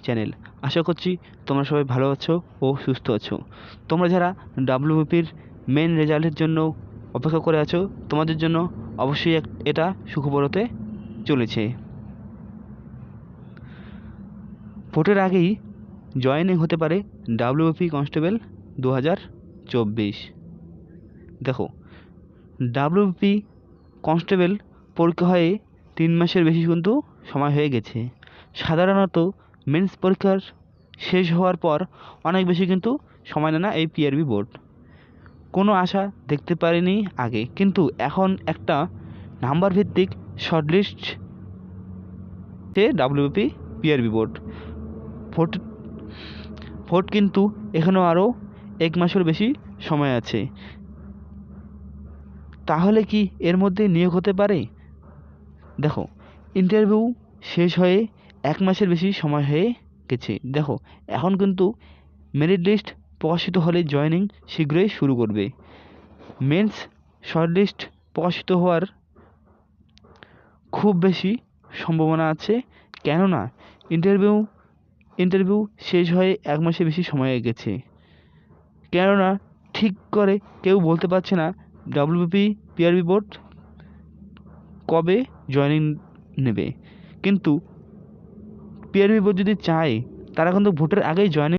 Channel. আশা করছি তোমরা সবাই ভালো আছো ও সুস্থ আছো। তোমরা যারা ডাব্লিউবিপির মেন রেজাল্টের জন্য অপেক্ষা করে আছো, তোমাদের জন্য অবশ্যই এটা সুখবর হতে চলেছে। ভোটের আগেই জয়েনিং হতে পারে ডাব্লিউবিপি কনস্টেবল 2024। দেখো, ডাব্লিউবিপি কনস্টেবল পরীক্ষা হয়ে 3 মাসের বেশি কিন্তু সময় হয়ে গেছে। সাধারণত মেন্স পরীক্ষার শেষ হওয়ার পর অনেক বেশি কিন্তু সময় নেয় না এই পিআরবি বোর্ড। কোনো আশা দেখতে পারিনি আগে, কিন্তু এখন একটা নাম্বার ভিত্তিক shortlist WBP PRB board. Vote কিন্তু এখানেও আরও 1 মাসের বেশি সময় আছে। তাহলে কি এর মধ্যে নিয়োগ হতে পারে? দেখো, ইন্টারভিউ শেষ হয়ে 1 মাসের বেশি সময় হয়ে গেছে। দেখো, এখন কিন্তু মেরিট লিস্ট প্রকাশিত হলে জয়েনিং শীঘ্রই শুরু করবে। মেন্স শর্ট লিস্ট প্রকাশিত হওয়ার খুব বেশি সম্ভাবনা আছে, কেননা ইন্টারভিউ শেষ হয়ে 1 মাসের বেশি সময় হয়ে গেছে। কেননা ঠিক করে কেউ বলতে পারছে না ডাব্লিউবিপি পিআরবি বোর্ড কবে জয়েনিং নেবে। কিন্তু পিআরবি বোর্ড যদি চায়, তারা কিন্তু ভোটের আগেই জয়েনিং